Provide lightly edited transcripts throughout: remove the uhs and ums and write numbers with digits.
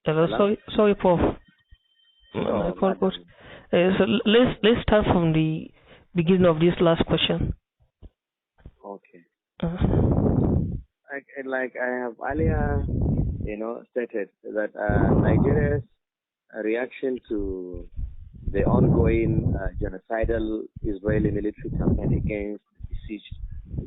Hello? Sorry, Prof. My Sure, call got. madam. So let's start from the beginning of this last question. Okay. Uh, Like I have earlier, stated that Nigeria's reaction to the ongoing genocidal Israeli military campaign against the besieged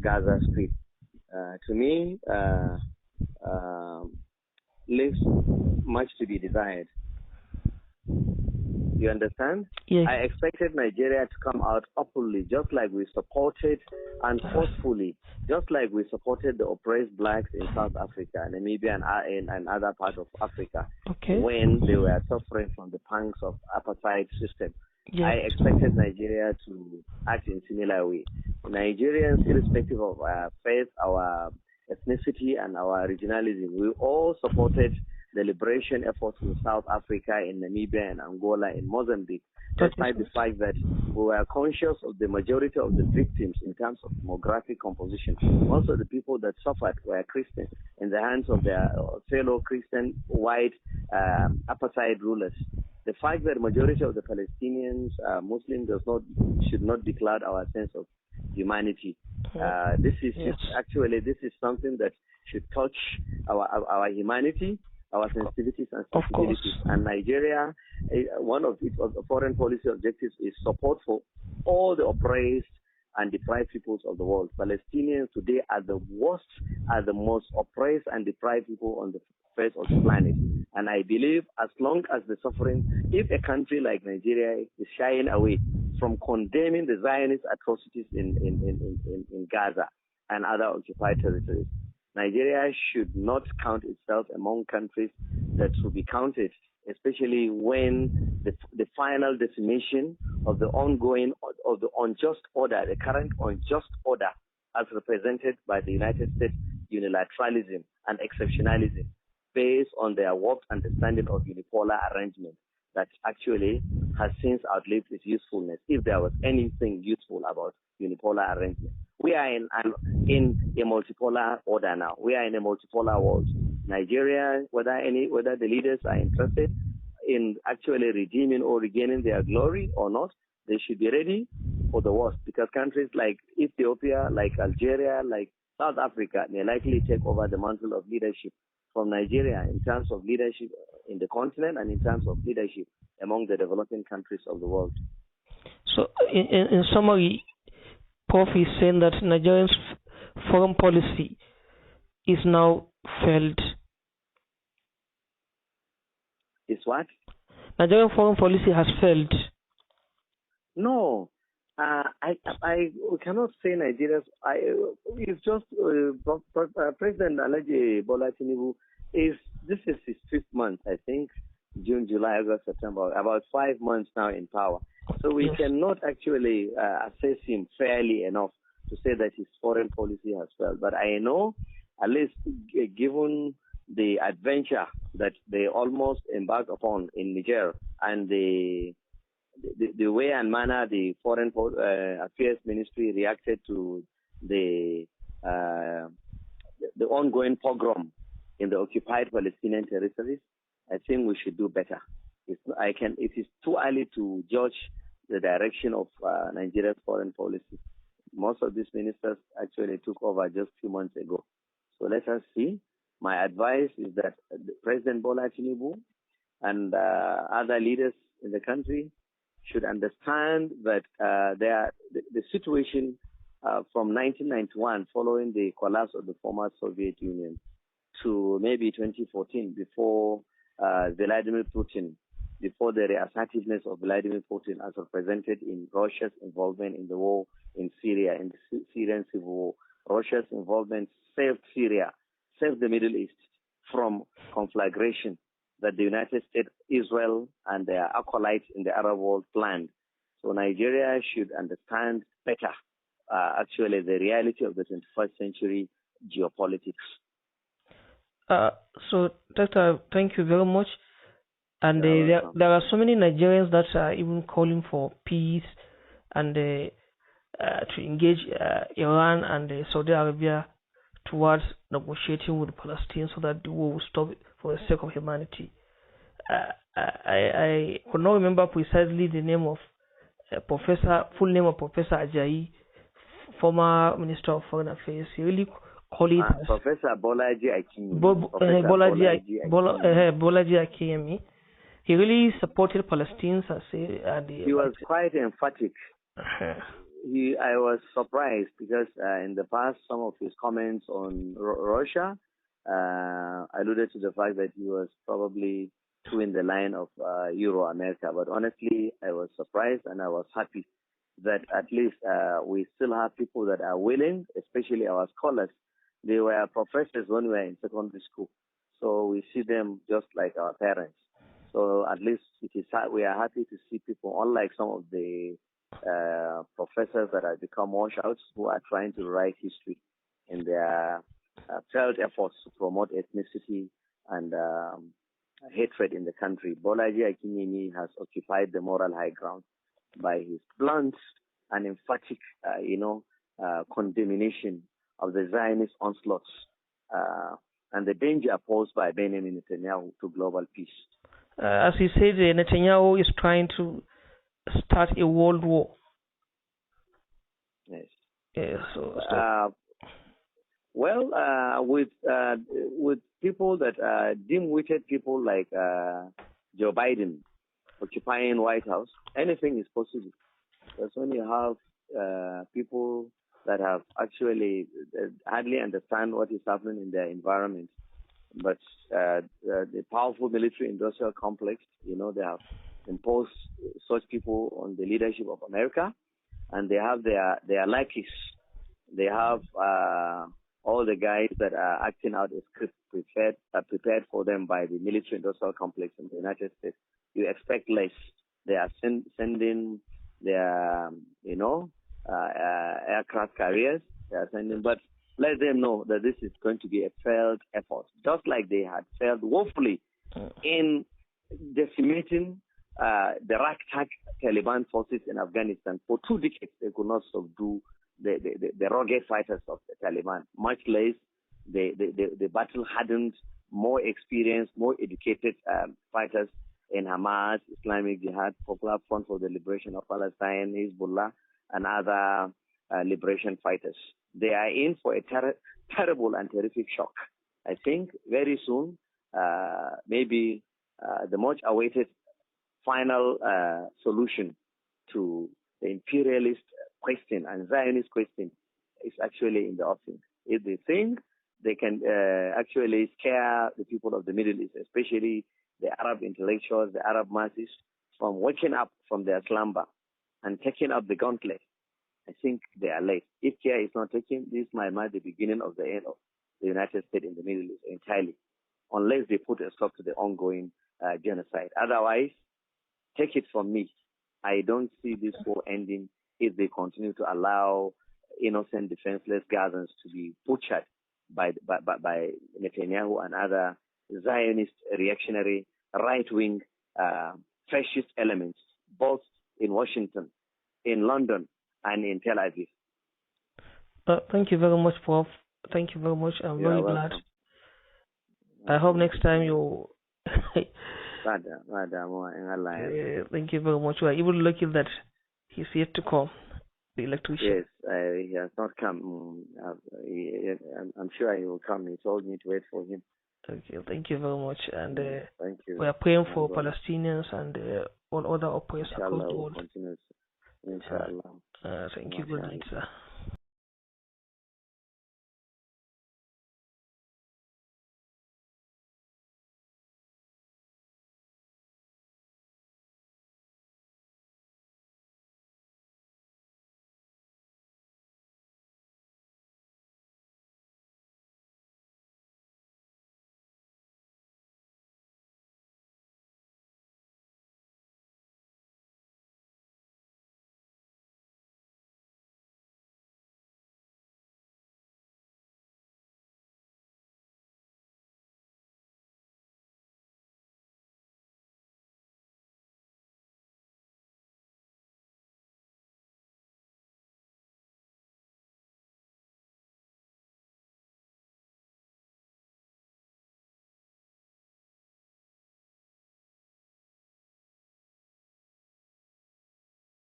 Gaza Strip, to me, leaves much to be desired. You understand? yes. I expected Nigeria to come out openly, just like we supported and forcefully, just like we supported the oppressed blacks in South Africa, Namibia, and other parts of Africa Okay. when they were suffering from the pangs of apartheid system. Yes. I expected Nigeria to act in similar way. Nigerians, irrespective of our faith, our ethnicity, and our regionalism, we all supported the liberation efforts in South Africa, in Namibia, in Angola, in Mozambique, despite the fact that we were conscious of the majority of the victims in terms of demographic composition. Most of the people that suffered were Christian in the hands of their fellow Christian white apartheid rulers. The fact that the majority of the Palestinians are Muslim should not decloud our sense of humanity. This is something that should touch our humanity, our sensitivities and sensibilities. And Nigeria, one of its foreign policy objectives is support for all the oppressed and deprived peoples of the world. Palestinians today are the worst, are the most oppressed and deprived people on the face of the planet. And I believe as long as the suffering, if a country like Nigeria is shying away from condemning the Zionist atrocities in Gaza and other occupied territories, Nigeria should not count itself among countries that should be counted, especially when the final decimation of the ongoing, of the unjust order, the current unjust order as represented by the United States unilateralism and exceptionalism based on their warped understanding of unipolar arrangement that actually has since outlived its usefulness, if there was anything useful about unipolar arrangement. We are in a multipolar order now. We are in a multipolar world. Nigeria, whether the leaders are interested in actually redeeming or regaining their glory or not, they should be ready for the worst, because countries like Ethiopia, like Algeria, like South Africa may likely take over the mantle of leadership from Nigeria in terms of leadership in the continent and in terms of leadership among the developing countries of the world. So, in summary, Prof is saying that Nigeria's foreign policy is now failed. Is what? Nigerian foreign policy has failed. No, I cannot say Nigeria's. It's just President Alhaji Bola Tinubu this is his 5th month, I think. June, July, August, September, about 5 months now in power. So we cannot actually assess him fairly enough to say that his foreign policy has failed. But I know, at least given the adventure that they almost embarked upon in Niger and the way and manner the Foreign Affairs Ministry reacted to the ongoing pogrom in the occupied Palestinian territories, I think we should do better. It is too early to judge the direction of Nigeria's foreign policy. Most of these ministers actually took over just a few months ago. So let us see. My advice is that President Bola Tinubu and other leaders in the country should understand that the situation from 1991, following the collapse of the former Soviet Union, to maybe 2014, before Vladimir Putin, before the reassertiveness of Vladimir Putin as represented in Russia's involvement in the war in Syria, in the Syrian civil war. Russia's involvement saved Syria, saved the Middle East from conflagration that the United States, Israel, and their acolytes in the Arab world planned. So Nigeria should understand better, actually, the reality of the 21st century geopolitics. So, Doctor, thank you very much. And there are so many Nigerians that are even calling for peace and to engage Iran and Saudi Arabia towards negotiating with Palestine so that the war will stop for the sake of humanity. I could not remember precisely the name of full name of Professor Ajayi, former Minister of Foreign Affairs. He really called it Professor Bolaji Akinyi. Bolaji Akinyi. He really supported Palestinians. He was quite emphatic. I was surprised because in the past, some of his comments on Russia alluded to the fact that he was probably too in the line of Euro-America. But honestly, I was surprised and I was happy that at least we still have people that are willing, especially our scholars. They were professors when we were in secondary school. So we see them just like our parents. So at least we are happy to see people, unlike some of the professors that have become washouts who are trying to write history in their failed efforts to promote ethnicity and hatred in the country. Bolaji Akinyi has occupied the moral high ground by his blunt and emphatic, condemnation of the Zionist onslaughts and the danger posed by Benjamin Netanyahu to global peace. As he said, Netanyahu is trying to start a world war. Yes. With people that dim-witted people like Joe Biden occupying White House, anything is possible. Because when you have people that have actually hardly understand what is happening in their environment, but the powerful military-industrial complex, they have imposed such people on the leadership of America, and they have their lackeys. They have all the guys that are acting out a script prepared for them by the military-industrial complex in the United States. You expect less. They are sending their, aircraft carriers. They are sending, but let them know that this is going to be a failed effort, just like they had failed woefully in decimating the ragtag Taliban forces in Afghanistan. For 2 decades, they could not subdue the rugged fighters of the Taliban, much less the battle-hardened, more experienced, more educated fighters in Hamas, Islamic Jihad, Popular Front for the Liberation of Palestine, Hezbollah, and other liberation fighters. They are in for a terrible and terrific shock. I think very soon, maybe the much-awaited final solution to the imperialist question and Zionist question is actually in the offing. If they think they can actually scare the people of the Middle East, especially the Arab intellectuals, the Arab masses, from waking up from their slumber and taking up the gauntlet, I think they are late. If care is not taken, this might mark the beginning of the end of the United States in the Middle East entirely, unless they put a stop to the ongoing genocide. Otherwise, take it from me, I don't see this war ending if they continue to allow innocent, defenseless Gazans to be butchered by Netanyahu and other Zionist, reactionary, right-wing, fascist elements, both in Washington, in London, and in Tel Aviv. Thank you very much, Prof. Thank you very much. I'm very glad. I hope next time you... Thank you very much. We are even lucky that he's yet to come, the electrician. Yes, he has not come. I'm sure he will come. He told me to wait for him. Okay, thank you very much. And thank you. We are praying for Palestinians and all other oppressors across the world. Inshallah. Thank you very much, sir.